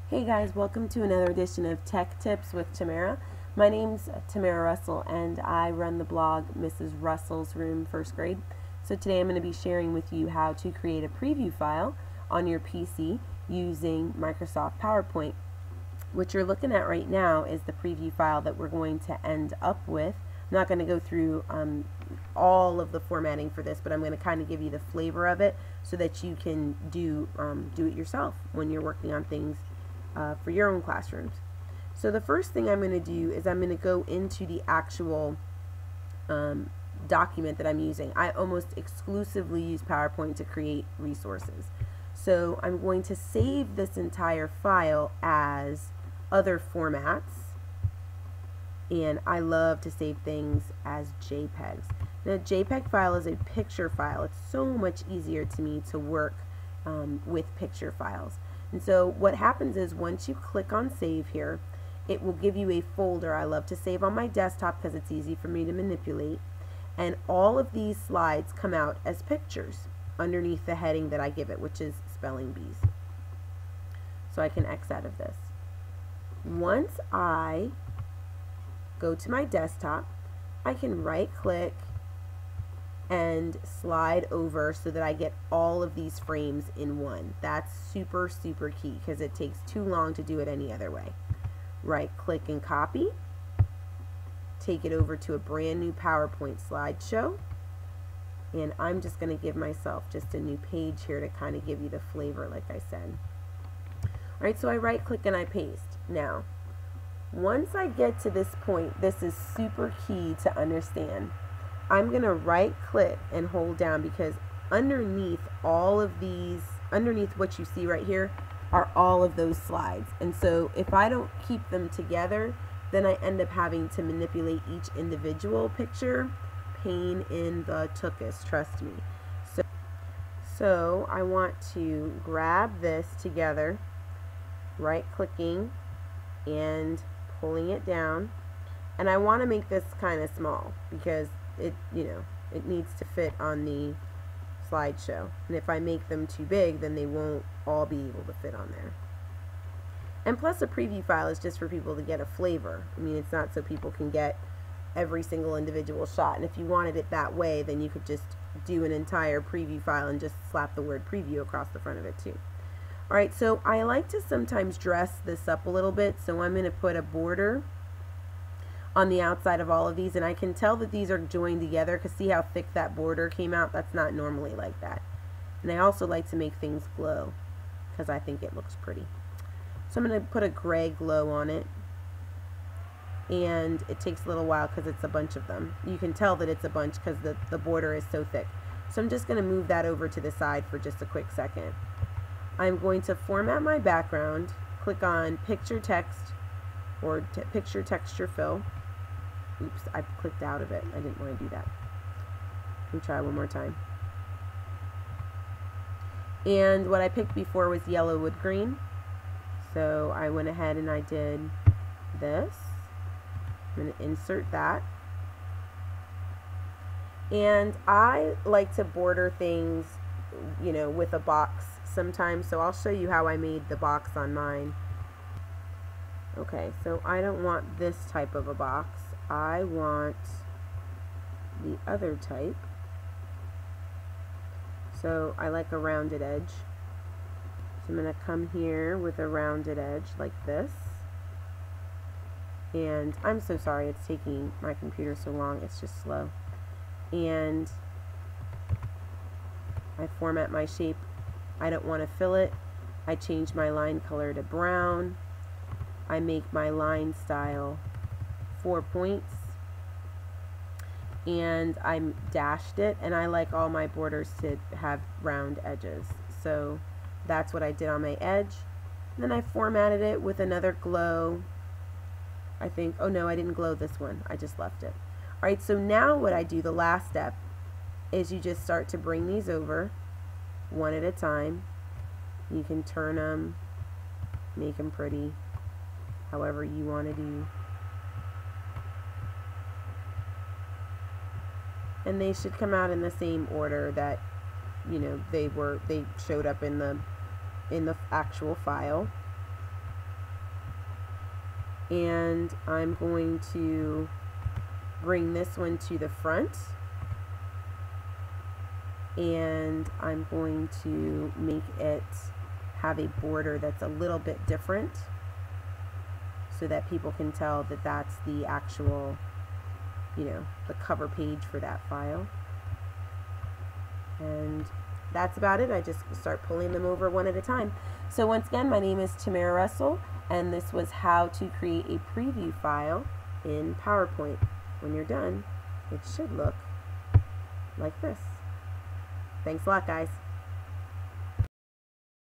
Hey guys, welcome to another edition of Tech Tips with Tamara. My name's Tamara Russell and I run the blog Mrs. Russell's Room First Grade. So today I'm going to be sharing with you how to create a preview file on your PC using Microsoft PowerPoint. What you're looking at right now is the preview file that we're going to end up with. I'm not going to go through all of the formatting for this, but I'm going to kind of give you the flavor of it so that you can do it yourself when you're working on things for your own classrooms. So the first thing I'm going to do is I'm going to go into the actual document that I'm using. I almost exclusively use PowerPoint to create resources. So I'm going to save this entire file as other formats, and I love to save things as JPEGs. Now, a JPEG file is a picture file. It's so much easier to me to work with picture files. And so what happens is once you click on save here, it will give you a folder. I love to save on my desktop because it's easy for me to manipulate. And all of these slides come out as pictures underneath the heading that I give it, which is spelling bees. So I can X out of this. Once I go to my desktop, I can right click and slide over so that I get all of these frames in one. That's super key because it takes too long to do it any other way. Right click and copy, take it over to a brand new PowerPoint slideshow, and I'm just going to give myself just a new page here to kind of give you the flavor like I said. Alright, so I right click and I paste. Now once I get to this point, this is super key to understand. I'm going to right click and hold down because underneath all of these, underneath what you see right here are all of those slides. And so if I don't keep them together, then I end up having to manipulate each individual picture. Pain in the tuchus, trust me. So I want to grab this together, right clicking and pulling it down. And I want to make this kind of small because it needs to fit on the slideshow. And if I make them too big, then they won't all be able to fit on there. And plus, a preview file is just for people to get a flavor. I mean, it's not so people can get every single individual shot. And if you wanted it that way, then you could just do an entire preview file and just slap the word preview across the front of it too. Alright, so I like to sometimes dress this up a little bit, so I'm going to put a border on the outside of all of these, and I can tell that these are joined together because see how thick that border came out? That's not normally like that. And I also like to make things glow because I think it looks pretty. So I'm going to put a gray glow on it, and it takes a little while because it's a bunch of them. You can tell that it's a bunch because the border is so thick. So I'm just going to move that over to the side for just a quick second. I'm going to format my background, click on picture text or picture texture fill. Oops, I clicked out of it. I didn't want to do that. Let me try one more time. And what I picked before was yellow wood green. So I went ahead and I did this. I'm going to insert that. And I like to border things, with a box sometimes. So I'll show you how I made the box on mine. Okay, so I don't want this type of a box. I want the other type. So I like a rounded edge. So I'm going to come here with a rounded edge like this. And I'm so sorry it's taking my computer so long. It's just slow. And I format my shape. I don't want to fill it. I change my line color to brown. I make my line style 4 points, and I dashed it, and I like all my borders to have round edges, so that's what I did on my edge. And then I formatted it with another glow. I think, oh no, I didn't glow this one, I just left it. Alright, so now what I do, the last step, is you just start to bring these over one at a time. You can turn them, make them pretty, however you want to do. And they should come out in the same order that they showed up in the actual file. and I'm going to bring this one to the front, and I'm going to make it have a border that's a little bit different so that people can tell that that's the actual, you know, the cover page for that file. And that's about it. I just start pulling them over one at a time. So once again, my name is Tamara Russell, and this was how to create a preview file in PowerPoint. When you're done, it should look like this. Thanks a lot, guys.